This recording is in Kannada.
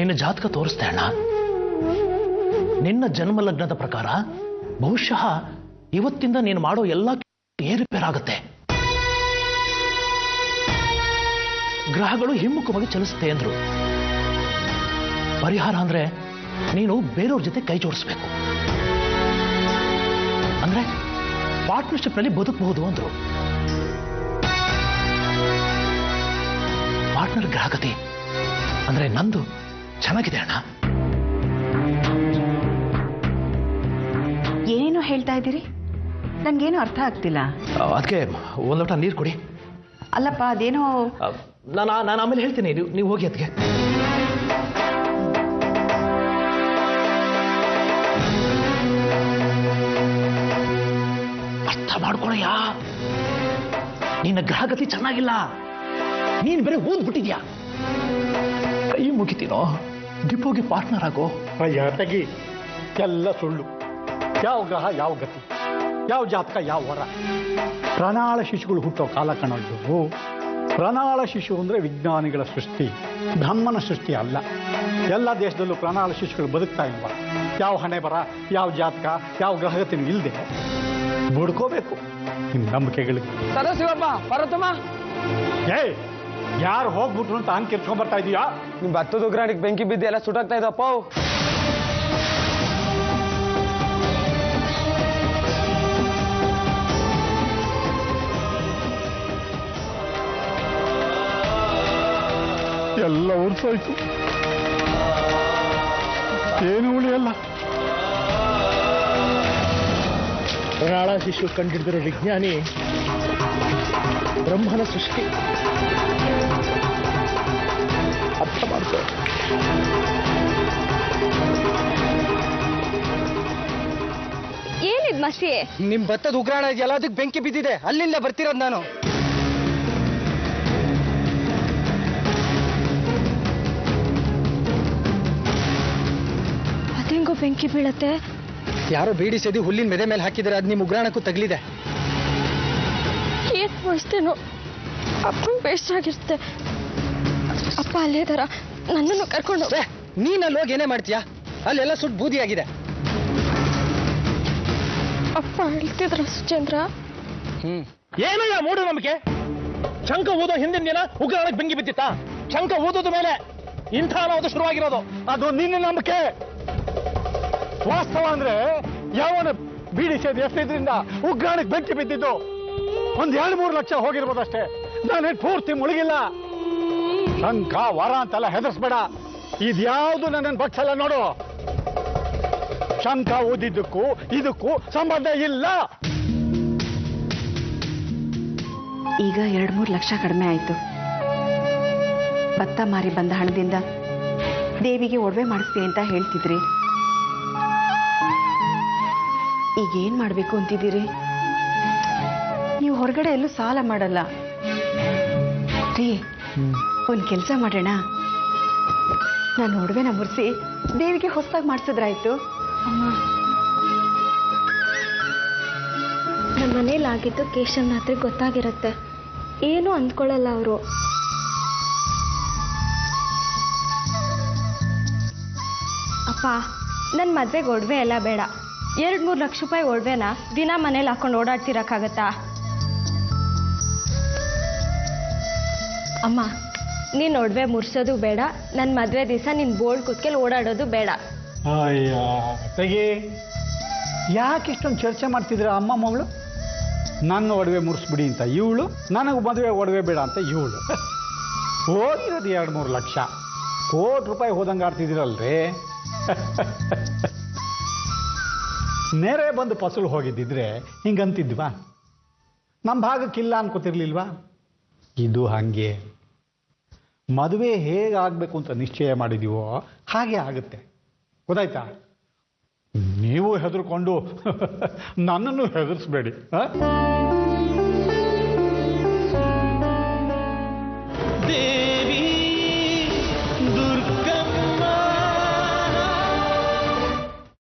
ನಿನ್ನ ಜಾತಕ ತೋರಿಸ್ತೆ ಅಣ್ಣ. ನಿನ್ನ ಜನ್ಮ ಲಗ್ನದ ಪ್ರಕಾರ ಬಹುಶಃ ಇವತ್ತಿಂದ ನೀನು ಮಾಡೋ ಎಲ್ಲ ಏರುಪೇರಾಗುತ್ತೆ. ಗ್ರಹಗಳು ಹಿಮ್ಮುಖವಾಗಿ ಚಲಿಸುತ್ತೆ ಅಂದ್ರು. ಪರಿಹಾರ ಅಂದ್ರೆ ನೀನು ಬೇರೆಯವ್ರ ಜೊತೆ ಕೈ ಜೋಡಿಸ್ಬೇಕು, ಅಂದ್ರೆ ಪಾರ್ಟ್ನರ್ಶಿಪ್ ನಲ್ಲಿ ಬದುಕಬಹುದು ಅಂದ್ರು. ಪಾರ್ಟ್ನರ್ ಗ್ರಹಗತಿ ಅಂದ್ರೆ ನಂದು ಚೆನ್ನಾಗಿದೆ ಅಣ್ಣ. ಏನೇನೋ ಹೇಳ್ತಾ ಇದ್ದೀರಿ, ನನ್ಗೇನು ಅರ್ಥ ಆಗ್ತಿಲ್ಲ. ಅದಕ್ಕೆ ಒಂದ್ ಲೋಟ ನೀರು ಕೊಡಿ. ಅಲ್ಲಪ್ಪ ಅದೇನೋ ನಾನು ಆಮೇಲೆ ಹೇಳ್ತೀನಿ, ನೀವು ಹೋಗಿ ಅದಕ್ಕೆ. ಅರ್ಥ ಮಾಡ್ಕೊಳಯ್ಯ, ನಿನ್ನ ಗ್ರಹಗತಿ ಚೆನ್ನಾಗಿಲ್ಲ, ನೀನ್ ಬೇರೆ ಓದ್ಬಿಟ್ಟಿದ್ಯಾ. ಕೈ ಮುಗಿತೀನೋ, ಡಿಪೋಗೆ ಪಾರ್ಟ್ನರ್ ಆಗೋ. ಅಯ್ಯ ತೆಗಿ, ಎಲ್ಲ ಸುಳ್ಳು. ಯಾವ ಗ್ರಹ ಯಾವ ಗತಿ, ಯಾವ ಜಾತಕ ಯಾವ ವರ. ಪ್ರಣಾಳ ಶಿಶುಗಳು ಹುಟ್ಟೋ ಕಾಲ ಕಣದ್ದು. ಪ್ರಣಾಳ ಶಿಶು ಅಂದರೆ ವಿಜ್ಞಾನಿಗಳ ಸೃಷ್ಟಿ, ಬ್ರಹ್ಮನ ಸೃಷ್ಟಿ ಅಲ್ಲ. ಎಲ್ಲ ದೇಶದಲ್ಲೂ ಪ್ರಣಾಳ ಶಿಶುಗಳು ಬದುಕ್ತಾ ಇಲ್ವಾ? ಯಾವ ಹಣೆ ಬರ, ಯಾವ ಜಾತಕ, ಯಾವ ಗ್ರಹಗತಿನೂ ಇಲ್ಲದೆ ಬುಡ್ಕೋಬೇಕು ನಿಮ್ಮ ನಂಬಿಕೆಗಳಿಗೆ. ಸದಾಶಿವಪ್ಪ ಪರ್ವತಮ್ಮ, ಯಾರು ಹೋಗ್ಬಿಟ್ರು ಅಂತ ಹಂಗೆ ಕಿರ್ಚ್ಕೊಂಡ್ ಬರ್ತಾ ಇದೀಯಾ? ನಿಮ್ ಭತ್ತದ ಉಗ್ರಾಣಿಗೆ ಬೆಂಕಿ ಬಿದ್ದು ಎಲ್ಲ ಸುಟ್ಟಾಗ್ತಾ ಇದಪ್ಪ. ಎಲ್ಲ ಉರ್ಸೋಯ್ತು, ಏನು ಉಳಿಯಲ್ಲ. ಪ್ರಣಾಳ ಶಿಶು ಕಂಡಿಡಿದಿರೋ ವಿಜ್ಞಾನಿ ಬ್ರಹ್ಮನ ಸೃಷ್ಟಿ. ಅರ್ಥ ಮಾಡ್ಕೋ. ಏನಿದ್ ಮಸಿ? ನಿಮ್ ಭತ್ತದ ಉಗ್ರಾಣ ಎಲ್ಲದಕ್ಕೆ ಬೆಂಕಿ ಬಿದ್ದಿದೆ, ಅಲ್ಲಿಂದ ಬರ್ತಿರೋದು ನಾನು. ಅದೇಂಗೋ ಬೆಂಕಿ ಬೀಳತ್ತೆ? ಯಾರೋ ಬೀಡಿ ಸೇದಿ ಹುಲ್ಲಿನ ಮೆದೆ ಮೇಲೆ ಹಾಕಿದ್ರೆ ಅದು ನಿಮ್ ಉಗ್ರಾಣಕ್ಕೂ ತಗಲಿದೆ. ಏನ್ ವಯಸ್ತೇನೋ, ಅಪ್ಪಂಗೆ ಬೇಸರಾಗಿರುತ್ತೆ. ಅಪ್ಪ ಅಲ್ಲೇ ಇದಾರ, ನನ್ನನ್ನು ಕರ್ಕೊಂಡು. ನೀನ್ ಅಲ್ಲಿ ಹೋಗಿ ಏನೇ ಮಾಡ್ತೀಯಾ? ಅಲ್ಲೆಲ್ಲ ಸುಟ್ಟು ಬೂದಿ ಆಗಿದೆ. ಅಪ್ಪ ಹೇಳ್ತಿದ್ರ ಸುಚೇಂದ್ರ. ಏನಯ್ಯ ಮೂಢ ನಂಬಿಕೆ? ಶಂಕ ಓದೋ ಹಿಂದಿನ ದಿನ ಉಗ್ರಾಣಕ್ಕೆ ಬೆಂಕಿ ಬಿದ್ದಿತ್ತಾ? ಶಂಕ ಓದೋದ ಮೇಲೆ ಇಂಥ ಅನಾಹುತ ಶುರುವಾಗಿರೋದು. ಅದು ನಿನ್ನ ನಂಬಿಕೆ. ವಾಸ್ತವ ಅಂದ್ರೆ ಯಾವನ ಬೀಡಿ ಸೇದಿ ಎಷ್ಟರಿಂದ ಉಗ್ರಾಣಕ್ಕೆ ಬೆಂಕಿ ಬಿದ್ದಿದ್ದು 1-2-3 ಲಕ್ಷ ಹೋಗಿರ್ಬೋದಷ್ಟೇ. ನಾನೇನು ಪೂರ್ತಿ ಮುಳುಗಿಲ್ಲ. ಶಂಕ ವರ ಅಂತೆಲ್ಲ ಹೆದರ್ಸ್ಬೇಡ. ಇದ್ಯಾವುದು ನನ್ನನ್ನು ಬಗ್ಸಲ್ಲ ನೋಡು. ಶಂಕ ಓದಿದ್ದಕ್ಕೂ ಇದಕ್ಕೂ ಸಂಬಂಧ ಇಲ್ಲ. ಈಗ 2-3 ಲಕ್ಷ ಕಡಿಮೆ ಆಯ್ತು. ಭತ್ತ ಮಾರಿ ಬಂದ ಹಣದಿಂದ ದೇವಿಗೆ ಒಡವೆ ಮಾಡಿಸ್ತೀನಿ ಅಂತ ಹೇಳ್ತಿದ್ರಿ. ಈಗ ಏನ್ ಮಾಡ್ಬೇಕು ಅಂತಿದ್ದೀರಿ? ನೀವು ಹೊರಗಡೆ ಎಲ್ಲೂ ಸಾಲ ಮಾಡಲ್ಲ ರೀ. ಒಂದ್ ಕೆಲಸ ಮಾಡೋಣ, ನಾನು ಒಡವೆನ ಮುರಿಸಿ ದೇವಿಗೆ ಹೊಸದಾಗಿ ಮಾಡಿಸಿದ್ರಾಯ್ತು. ಅಮ್ಮ, ನಮ್ಮ ಮನೇಲಿ ಆಗಿದ್ದು ಕೇಶವನ ಹತ್ರ ಗೊತ್ತಾಗಿರುತ್ತೆ, ಏನು ಅಂದ್ಕೊಳ್ಳಲ್ಲ ಅವರು. ಅಪ್ಪ, ನನ್ನ ಮದ್ವೆಗೆ ಒಡವೆ ಎಲ್ಲ ಬೇಡ. 2-3 ಲಕ್ಷ ರೂಪಾಯಿ ಒಡವೆನ ದಿನ ಮನೇಲಿ ಹಾಕೊಂಡು ಓಡಾಡ್ತಿರಕ್ಕಾಗತ್ತಾ? ಅಮ್ಮ, ನೀನು ಒಡವೆ ಮುರ್ಸೋದು ಬೇಡ, ನನ್ನ ಮದುವೆ ದಿವಸ ನಿನ್ನ ಬೋರ್ಡ್ ಕುತ್ಕೆಲ್ಲಿ ಓಡಾಡೋದು ಬೇಡ. ಅಯ್ಯ ತೆಗಿ, ಯಾಕೆ ಇಷ್ಟೊಂದು ಚರ್ಚೆ ಮಾಡ್ತಿದ್ರ ಅಮ್ಮ ಮಗಳು? ನನ್ನ ಒಡವೆ ಮುರಿಸ್ಬಿಡಿ ಅಂತ ಇವಳು, ನನಗೆ ಮದುವೆ ಒಡವೆ ಬೇಡ ಅಂತ ಇವಳು. ಹೋಗಿರೋದು 2-3 ಲಕ್ಷ, ಕೋಟಿ ರೂಪಾಯಿ ಹೋದಂಗೆ ಆಡ್ತಿದ್ದೀರಲ್ರಿ. ನೇರೇ ಬಂದು ಫಸಲು ಹೋಗಿದ್ದಿದ್ರೆ ಹಿಂಗಂತಿದ್ವಾ? ನಮ್ಮ ಭಾಗಕ್ಕಿಲ್ಲ ಅನ್ಕೋತಿರ್ಲಿಲ್ವಾ? ಇದು ಹಾಗೆ. ಮದುವೆ ಹೇಗಾಗಬೇಕು ಅಂತ ನಿಶ್ಚಯ ಮಾಡಿದೀವೋ ಹಾಗೆ ಆಗುತ್ತೆ, ಗೊತ್ತಾಯ್ತಾ? ನೀವು ಹೆದರ್ಕೊಂಡು ನನ್ನನ್ನು ಹೆದರ್ಸ್ಬೇಡಿ.